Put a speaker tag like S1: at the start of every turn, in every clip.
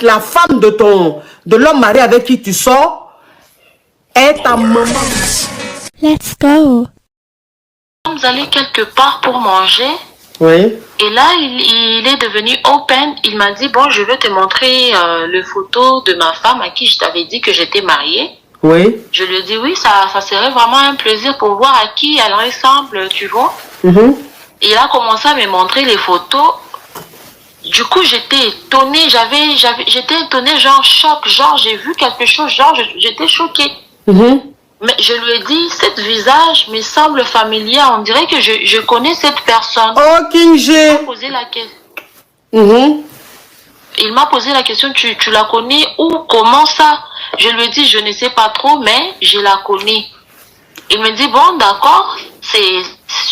S1: la femme de l'homme marié avec qui tu sors est ta maman.
S2: Let's go.
S3: Nous sommes allés quelque part pour manger.
S1: Oui.
S3: Et là, il est devenu open. Il m'a dit, bon, je vais te montrer le photo de ma femme à qui je t'avais dit que j'étais mariée.
S1: Oui.
S3: Je lui ai dit, oui, ça serait vraiment un plaisir pour voir à qui elle ressemble, tu vois. Il a commencé à me montrer les photos. Du coup, j'étais étonnée, j'étais étonnée, genre choc, genre j'ai vu quelque chose, genre j'étais choquée. Mais je lui ai dit, cet visage me semble familier, on dirait que je connais cette personne.
S1: Oh, King G.
S3: Il m'a posé la question. Il m'a posé la question, tu la connais où, comment ça? Je lui ai dit, je ne sais pas trop, mais je la connais. Il me dit, bon, d'accord,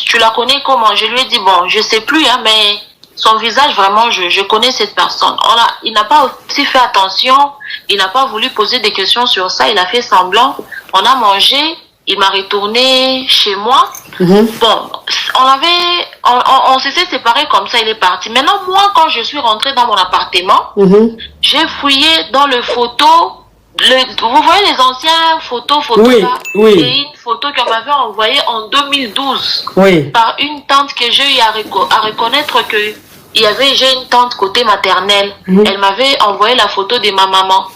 S3: tu la connais comment? Je lui ai dit, bon, je sais plus, hein, mais son visage, vraiment, je connais cette personne. Il n'a pas aussi fait attention, il n'a pas voulu poser des questions sur ça, il a fait semblant. On a mangé, il m'a retourné chez moi. Bon, on s'était séparés comme ça, il est parti. Maintenant, moi, quand je suis rentrée dans mon appartement, j'ai fouillé dans le photo. Vous voyez les anciens photos
S1: Oui,
S3: là?
S1: oui.
S3: Et une photo qu'on m'avait envoyée en 2012
S1: Oui.
S3: par une tante que j'ai eu à reconnaître que j'ai une tante côté maternelle. Elle m'avait envoyé la photo de ma maman.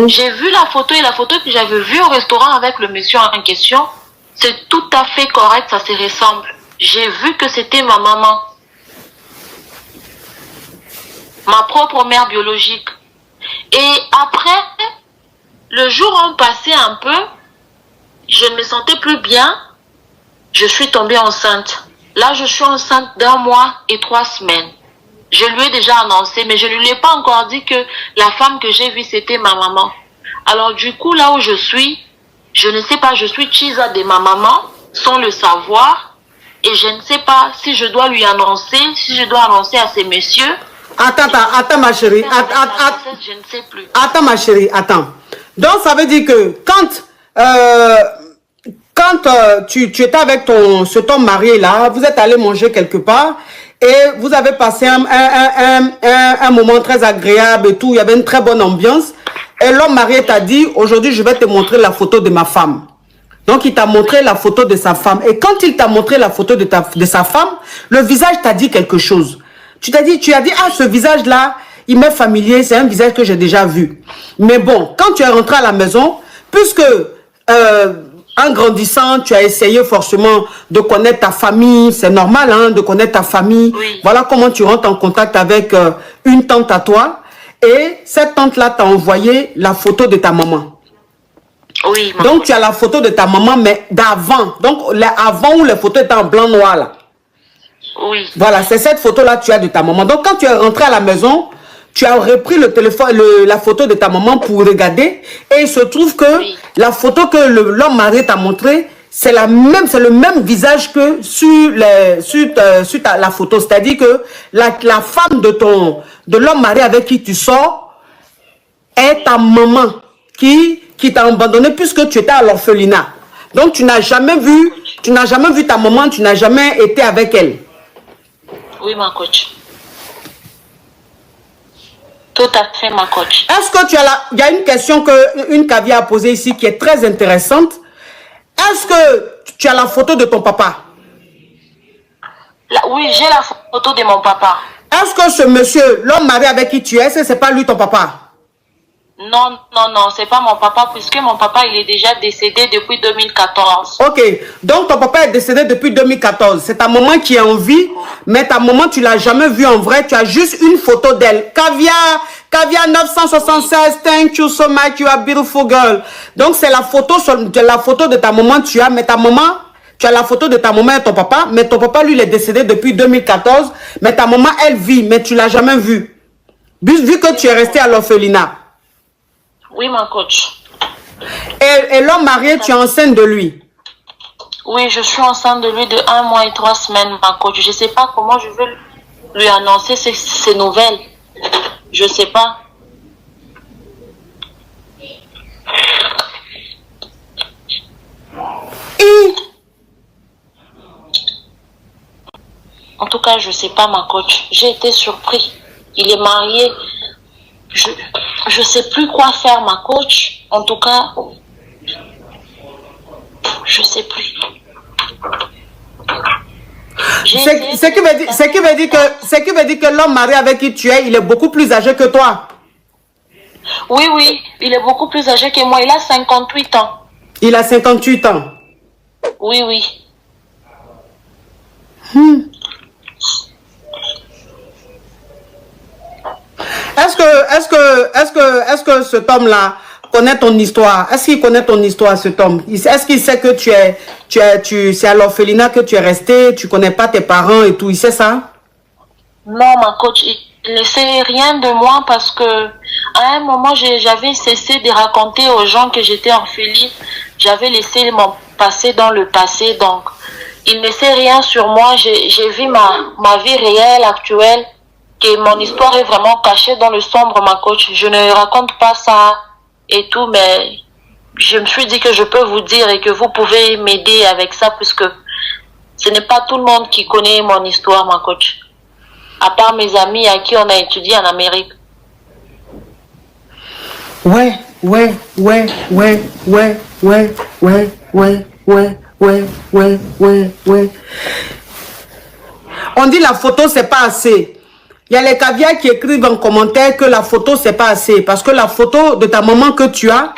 S3: J'ai vu la photo et la photo que j'avais vue au restaurant avec le monsieur en question, c'est tout à fait correct, ça se ressemble. J'ai vu que c'était ma maman. Ma propre mère biologique. Et après, le jour où on passait un peu, je ne me sentais plus bien. Je suis tombée enceinte. Là, je suis enceinte d'1 mois et 3 semaines. Je lui ai déjà annoncé, mais je ne lui ai pas encore dit que la femme que j'ai vue, c'était ma maman. Alors du coup, là où je suis, je ne sais pas, je suis Chiza de ma maman, sans le savoir. Et je ne sais pas si je dois lui annoncer, si je dois annoncer à ces messieurs.
S1: Attends ma chérie.
S3: Je ne sais plus.
S1: Attends ma chérie, attends. Donc ça veut dire que quand tu étais avec ton mari là, vous êtes allé manger quelque part et vous avez passé un moment très agréable et tout, il y avait une très bonne ambiance. Et l'homme marié t'a dit, aujourd'hui je vais te montrer la photo de ma femme. Donc il t'a montré la photo de sa femme. Et quand il t'a montré la photo de sa femme, le visage t'a dit quelque chose. Tu as dit, ah, ce visage-là, il m'est familier, c'est un visage que j'ai déjà vu. Mais bon, quand tu es rentré à la maison, puisque en grandissant, tu as essayé forcément de connaître ta famille, c'est normal hein, de connaître ta famille.
S3: Oui.
S1: Voilà comment tu rentres en contact avec une tante à toi. Et cette tante-là t'a envoyé la photo de ta maman.
S3: Oui.
S1: Donc tu as la photo de ta maman, mais d'avant. Donc avant où les photos étaient en blanc-noir là.
S3: Oui.
S1: Voilà, c'est cette photo-là que tu as de ta maman. Donc, quand tu es rentré à la maison, tu as repris le téléphone, la photo de ta maman pour regarder. Et il se trouve que la photo que l'homme marié t'a montré, c'est le même visage que sur la photo. C'est-à-dire que la femme de l'homme marié avec qui tu sors est ta maman qui t'a abandonné puisque tu étais à l'orphelinat. Donc, tu n'as jamais vu ta maman, tu n'as jamais été avec elle.
S3: Oui, ma coach. Tout à fait, ma coach.
S1: Est-ce que il y a une question qu'une Kavia a posée ici qui est très intéressante. Est-ce que tu as la photo de ton papa?
S3: Oui, j'ai la photo de mon papa.
S1: Est-ce que ce monsieur, l'homme marié avec qui tu es, est-ce que c'est pas lui ton papa?
S3: Non, c'est pas mon papa, puisque mon papa, il est déjà décédé depuis 2014.
S1: Ok, donc ton papa est décédé depuis 2014. C'est ta maman qui est en vie, mais ta maman, tu l'as jamais vue en vrai, tu as juste une photo d'elle. Kavia 976, thank you so much, you are a beautiful girl. Donc c'est la photo de ta maman tu as, mais ta maman, tu as la photo de ta maman et ton papa, mais ton papa, lui, il est décédé depuis 2014, mais ta maman, elle vit, mais tu l'as jamais vue. Vu que tu es resté à l'orphelinat.
S3: Oui, ma coach.
S1: Et l'homme marié, tu es enceinte de lui?
S3: Oui, je suis enceinte de lui de 1 mois et 3 semaines, ma coach. Je ne sais pas comment je vais lui annoncer ces nouvelles. Je ne sais pas. En tout cas, je ne sais pas, ma coach. J'ai été surpris. Il est marié. je sais plus quoi faire, ma coach. En tout cas, je sais plus.
S1: Ce qui veut dire que l'homme marié avec qui tu es, il est beaucoup plus âgé que toi.
S3: Oui, oui, il est beaucoup plus âgé que moi. Il a 58 ans.
S1: Il a 58 ans.
S3: Oui, oui.
S1: Est-ce que cet homme-là connaît ton histoire? Est-ce qu'il connaît ton histoire, cet homme? Est-ce qu'il sait que c'est à l'orphelinat que tu es resté, tu connais pas tes parents et tout, il sait ça?
S3: Non, ma coach, il ne sait rien de moi parce que à un moment, j'avais cessé de raconter aux gens que j'étais orpheline. J'avais laissé mon passé dans le passé, donc il ne sait rien sur moi. J'ai vu ma vie réelle, actuelle, que mon histoire est vraiment cachée dans le sombre, ma coach. Je ne raconte pas ça et tout, mais je me suis dit que je peux vous dire et que vous pouvez m'aider avec ça, puisque ce n'est pas tout le monde qui connaît mon histoire, ma coach. À part mes amis à qui on a étudié en Amérique.
S1: Ouais. On dit la photo, c'est pas assez. Il y a les caviars qui écrivent en commentaire que la photo, c'est pas assez. Parce que la photo de ta maman que tu as,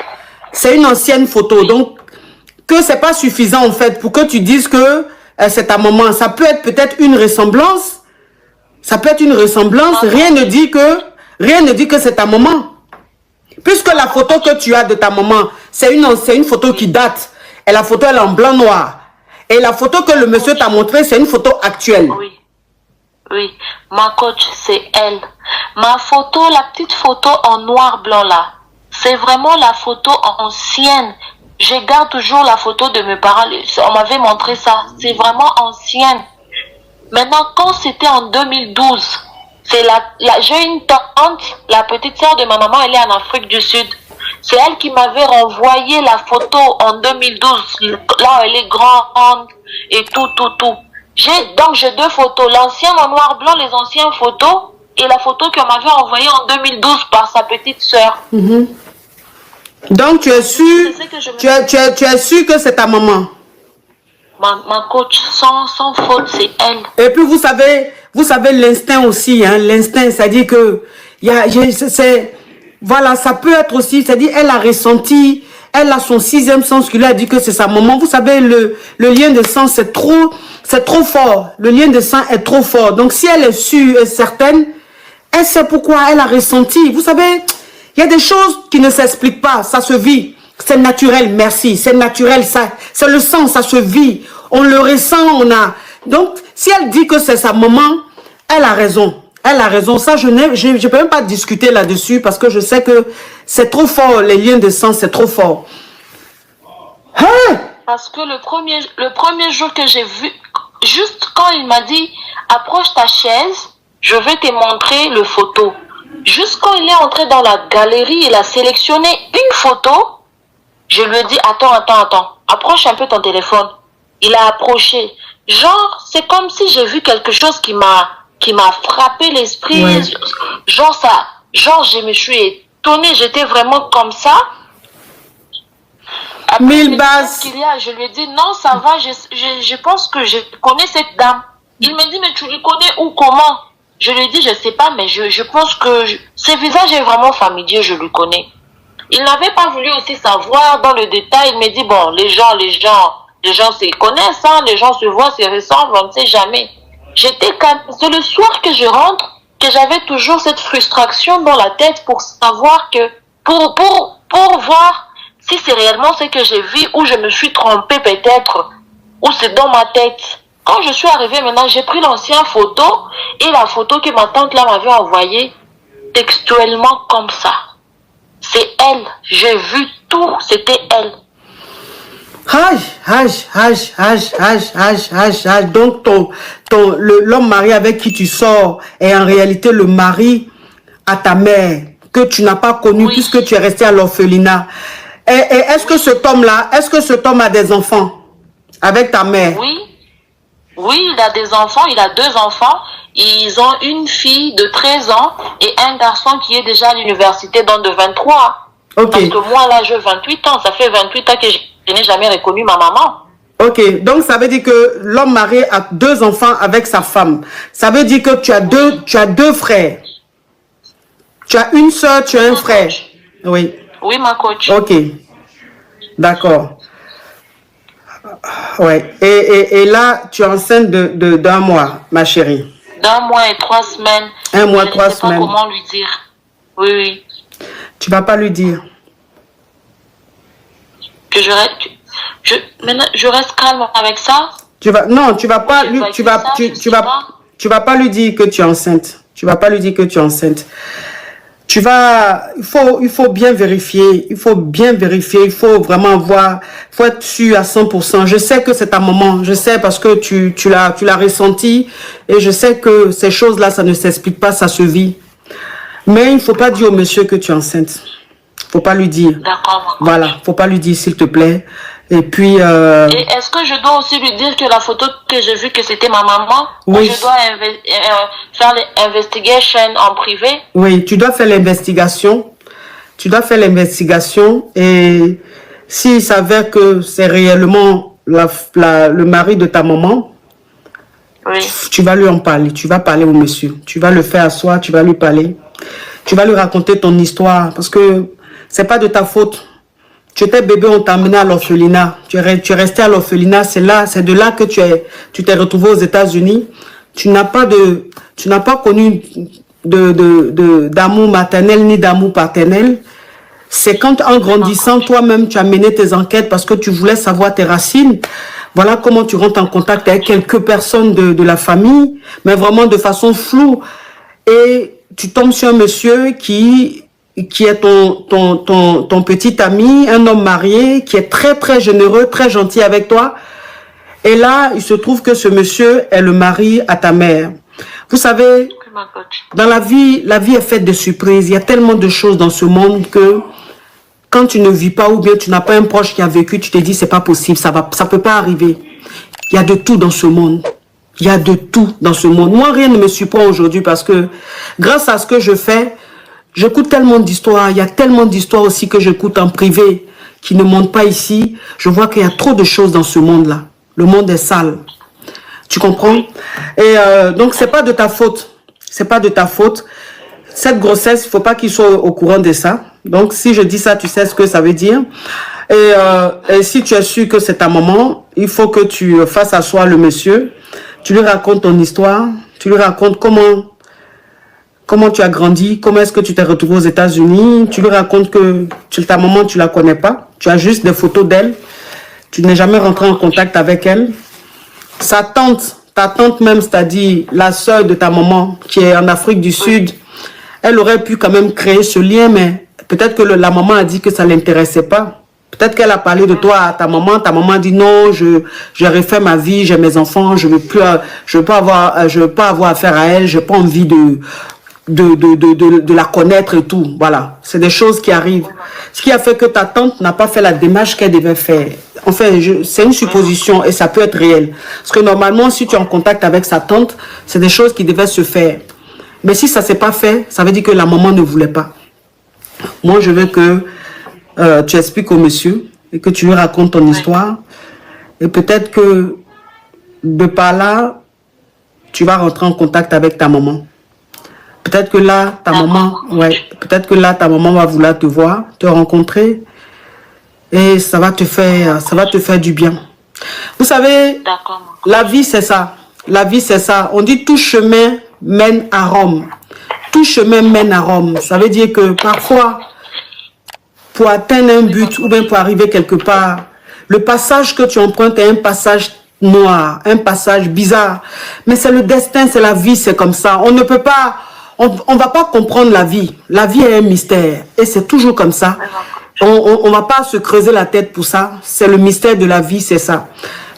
S1: c'est une ancienne photo. Donc, que c'est pas suffisant, en fait, pour que tu dises que c'est ta maman. Ça peut être peut-être une ressemblance. Ça peut être une ressemblance. Rien ne dit que c'est ta maman. Puisque la photo que tu as de ta maman, c'est une photo qui date. Et la photo, elle est en blanc-noir. Et la photo que le monsieur t'a montrée, c'est une photo actuelle.
S3: Oui. Oui. Ma coach, c'est elle. Ma photo, la petite photo en noir-blanc là, c'est vraiment la photo ancienne. Je garde toujours la photo de mes parents. On m'avait montré ça. C'est vraiment ancienne. Maintenant, quand c'était en 2012, j'ai une tante, la petite sœur de ma maman, elle est en Afrique du Sud. C'est elle qui m'avait renvoyé la photo en 2012, là où elle est grande et tout. Donc j'ai deux photos, l'ancienne en noir-blanc, les anciennes photos, et la photo qu'on m'avait envoyée en 2012 par sa petite sœur.
S1: Donc tu es sûr, tu es sûr que c'est ta maman?
S3: Ma coach, sans faute, c'est elle.
S1: Et puis vous savez l'instinct aussi, hein, l'instinct, c'est-à-dire que voilà, ça peut être aussi, c'est-à-dire elle a ressenti, elle a son sixième sens qui lui a dit que c'est sa maman. Vous savez, le lien de sang, c'est trop fort. Le lien de sang est trop fort. Donc si elle est sûre et certaine, elle sait pourquoi elle a ressenti. Vous savez, il y a des choses qui ne s'expliquent pas, ça se vit. C'est naturel, merci. C'est naturel, ça. C'est le sang, ça se vit. On le ressent, on a. Donc, si elle dit que c'est sa maman, elle a raison. Elle a raison. Ça, je ne peux même pas discuter là-dessus parce que je sais que c'est trop fort. Les liens de sang, c'est trop fort. Hein?
S3: Parce que le premier jour que j'ai vu, juste quand il m'a dit, approche ta chaise, je vais te montrer le photo. Juste quand il est entré dans la galerie, il a sélectionné une photo. Je lui ai dit, attends, approche un peu ton téléphone. Il a approché. Genre, c'est comme si j'ai vu quelque chose qui m'a frappé l'esprit. Ouais. Genre, je me suis étonnée, j'étais vraiment comme ça. Après, je lui ai dit, non, ça va, je pense que je connais cette dame. Il me dit, mais tu le connais où, comment? Je lui ai dit, je sais pas, mais je pense que ce visage est vraiment familier, je le connais. Il n'avait pas voulu aussi savoir dans le détail. Il me dit, bon, les gens se connaissent, hein, les gens se voient, se ressemblent, on ne sait jamais. J'étais calme. C'est le soir que je rentre, que j'avais toujours cette frustration dans la tête pour savoir que, pour voir si c'est réellement ce que j'ai vu ou je me suis trompée peut-être, ou c'est dans ma tête. Quand je suis arrivée maintenant, j'ai pris l'ancienne photo et la photo que ma tante là m'avait envoyée textuellement comme ça. C'est elle. J'ai vu tout. C'était elle.
S1: Donc, l'homme marié avec qui tu sors est en réalité le mari à ta mère, que tu n'as pas connu, oui, puisque tu es resté à l'orphelinat. Et est-ce que cet homme a des enfants avec ta mère?
S3: Oui. Oui, il a des enfants. Il a 2 enfants. ils ont une fille de 13 ans et un garçon qui est déjà à l'université, donc de 23.
S1: Ok.
S3: Parce que moi, là, j'ai 28 ans. Ça fait 28 ans que je n'ai jamais reconnu ma maman.
S1: Ok, donc ça veut dire que l'homme marié a 2 enfants avec sa femme. Ça veut dire que tu as deux frères. Tu as une soeur, tu as un frère. Oui.
S3: Oui, ma coach.
S1: Ok. D'accord. Ouais. Et là, tu es enceinte d'un mois, ma chérie.
S3: D'1 mois et 3 semaines.
S1: 1 mois, 3 semaines.
S3: Je ne sais pas comment lui dire. Oui, oui.
S1: Tu vas pas lui dire.
S3: Que maintenant, je reste calme avec ça.
S1: Non, tu vas pas lui, tu vas pas lui dire que tu es enceinte. Tu vas pas lui dire que tu es enceinte. Il faut bien vérifier. Il faut bien vérifier. Il faut vraiment voir. Il faut être sûr à 100%. Je sais que c'est ta maman. Je sais parce que tu l'as ressenti. Et je sais que ces choses-là, ça ne s'explique pas, ça se vit. Mais il ne faut pas dire au monsieur que tu es enceinte. Faut pas lui dire.
S3: D'accord.
S1: Voilà, faut pas lui dire s'il te plaît. Et puis...
S3: Et est-ce que je dois aussi lui dire que la photo que j'ai vue, que c'était ma maman?
S1: Oui.
S3: Ou je dois faire l'investigation en privé?
S1: Oui, tu dois faire l'investigation. Tu dois faire l'investigation. Et s'il s'avère que c'est réellement le mari de ta maman,
S3: oui.
S1: Tu vas lui en parler. Tu vas parler au monsieur. Tu vas le faire asseoir, tu vas lui parler. Tu vas lui raconter ton histoire. Parce que c'est pas de ta faute. Tu étais bébé, on t'a amené à l'orphelinat. Tu es resté à l'orphelinat. C'est de là que tu t'es retrouvé aux États-Unis. Tu n'as pas connu d'amour maternel ni d'amour paternel. C'est quand, en grandissant, toi-même, tu as mené tes enquêtes parce que tu voulais savoir tes racines. Voilà comment tu rentres en contact avec quelques personnes de la famille, mais vraiment de façon floue. Et tu tombes sur un monsieur qui est ton petit ami, un homme marié, qui est très, très généreux, très gentil avec toi. Et là, il se trouve que ce monsieur est le mari à ta mère. Vous savez, dans la vie est faite de surprises. Il y a tellement de choses dans ce monde que quand tu ne vis pas ou bien tu n'as pas un proche qui a vécu, tu te dis c'est pas possible, ça peut pas arriver. Il y a de tout dans ce monde. Il y a de tout dans ce monde. Moi, rien ne me surprend aujourd'hui parce que grâce à ce que je fais, j'écoute tellement d'histoires. Il y a tellement d'histoires aussi que j'écoute en privé qui ne montent pas ici. Je vois qu'il y a trop de choses dans ce monde-là. Le monde est sale. Tu comprends? Et donc, c'est pas de ta faute. C'est pas de ta faute. Cette grossesse, il faut pas qu'il soit au courant de ça. Donc, si je dis ça, tu sais ce que ça veut dire. Et si tu es sûr que c'est ta maman, il faut que tu fasses asseoir le monsieur. Tu lui racontes ton histoire. Tu lui racontes comment tu as grandi, comment est-ce que tu t'es retrouvé aux États-Unis. Tu lui racontes que ta maman, tu la connais pas. Tu as juste des photos d'elle. Tu n'es jamais rentré en contact avec elle. Ta tante même, c'est-à-dire la sœur de ta maman qui est en Afrique du Sud, elle aurait pu quand même créer ce lien, mais peut-être que la maman a dit que ça ne l'intéressait pas. Peut-être qu'elle a parlé de toi à ta maman a dit non, j'ai refait ma vie, j'ai mes enfants, je veux pas avoir affaire à elle, j'ai pas envie de la connaître et tout. Voilà, c'est des choses qui arrivent. Ce qui a fait que ta tante n'a pas fait la démarche qu'elle devait faire. Enfin, c'est une supposition et ça peut être réel. Parce que normalement, si tu es en contact avec sa tante, c'est des choses qui devaient se faire. Mais si ça ne s'est pas fait, ça veut dire que la maman ne voulait pas. Moi, je veux que tu expliques au monsieur et que tu lui racontes ton histoire. Et peut-être que de par là, tu vas rentrer en contact avec ta maman. Peut-être que là, ta maman va vouloir te voir, te rencontrer. Et ça va te faire du bien. Vous savez, la vie, c'est ça. La vie, c'est ça. On dit tout chemin mène à Rome. Tout chemin mène à Rome. Ça veut dire que parfois, pour atteindre un but ou bien pour arriver quelque part, le passage que tu empruntes est un passage noir, un passage bizarre. Mais c'est le destin, c'est la vie, c'est comme ça. On ne peut pas, on va pas comprendre la vie. La vie est un mystère et c'est toujours comme ça. On va pas se creuser la tête pour ça. C'est le mystère de la vie, c'est ça.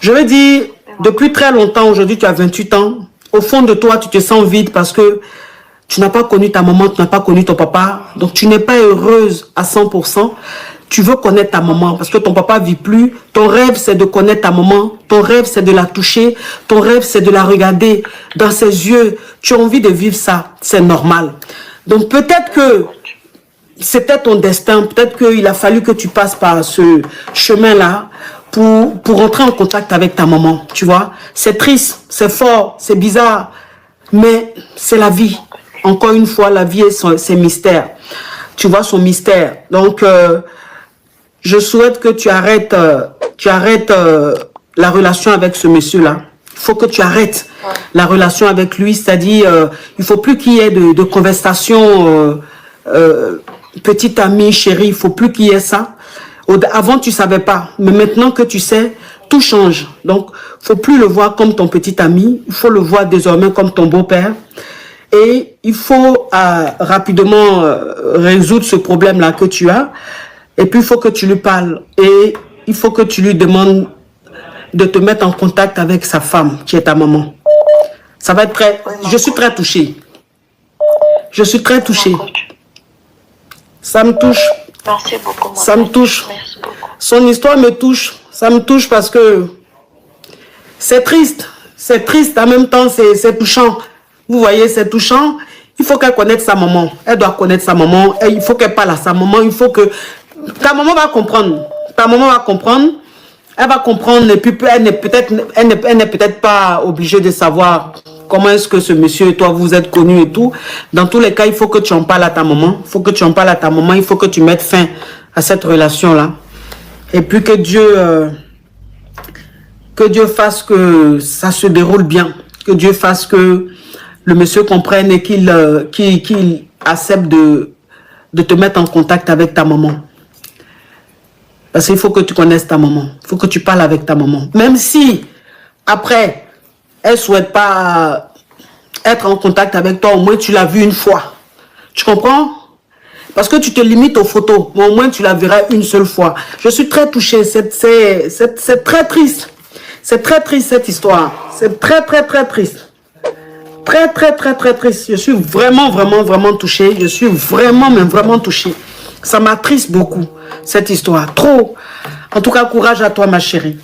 S1: Je veux dire, depuis très longtemps, aujourd'hui tu as 28 ans, au fond de toi, tu te sens vide parce que tu n'as pas connu ta maman, tu n'as pas connu ton papa. Donc tu n'es pas heureuse à 100%. tu veux connaître ta maman parce que ton papa vit plus. Ton rêve, c'est de connaître ta maman. Ton rêve, c'est de la toucher. Ton rêve, c'est de la regarder dans ses yeux. Tu as envie de vivre ça. C'est normal. Donc, peut-être que c'était ton destin. Peut-être qu'il a fallu que tu passes par ce chemin-là pour entrer en contact avec ta maman. Tu vois, c'est triste, c'est fort, c'est bizarre. Mais c'est la vie. Encore une fois, la vie est ses mystères. Tu vois son mystère. Donc, je souhaite que tu arrêtes, la relation avec ce monsieur-là. Il faut que tu arrêtes la relation avec lui. C'est-à-dire, il ne faut plus qu'il y ait de conversation petite amie, chérie. Il ne faut plus qu'il y ait ça. Avant, tu ne savais pas. Mais maintenant que tu sais, tout change. Donc, il ne faut plus le voir comme ton petit ami. Il faut le voir désormais comme ton beau-père. Et il faut rapidement résoudre ce problème-là que tu as. Et puis, il faut que tu lui parles. Et il faut que tu lui demandes de te mettre en contact avec sa femme, qui est ta maman. Ça va être très... Je suis très touchée. Je suis très touchée. Ça me touche.
S3: Merci beaucoup.
S1: Ça me touche.
S3: Merci beaucoup.
S1: Son histoire me touche. Ça me touche parce que c'est triste. C'est triste. En même temps, c'est touchant. Vous voyez, c'est touchant. Il faut qu'elle connaisse sa maman. Elle doit connaître sa maman. Et il faut qu'elle parle à sa maman. Il faut que... Ta maman va comprendre. Ta maman va comprendre. Elle va comprendre. Et puis, elle n'est peut-être pas obligée de savoir comment est-ce que ce monsieur et toi, vous êtes connus et tout. Dans tous les cas, il faut que tu en parles à ta maman. Il faut que tu en parles à ta maman. Il faut que tu mettes fin à cette relation-là. Et puis que Dieu fasse que ça se déroule bien. Que Dieu fasse que le monsieur comprenne et qu'il accepte de te mettre en contact avec ta maman. Parce qu'il faut que tu connaisses ta maman. Il faut que tu parles avec ta maman. Même si, après, elle ne souhaite pas être en contact avec toi, au moins tu l'as vue une fois. Tu comprends? Parce que tu te limites aux photos, mais au moins tu la verras une seule fois. Je suis très touchée. C'est très triste. C'est très triste cette histoire. C'est très triste. Très triste. Je suis vraiment touchée. Je suis vraiment touchée. Ça m'attriste beaucoup, cette histoire. Trop. En tout cas, courage à toi, ma chérie.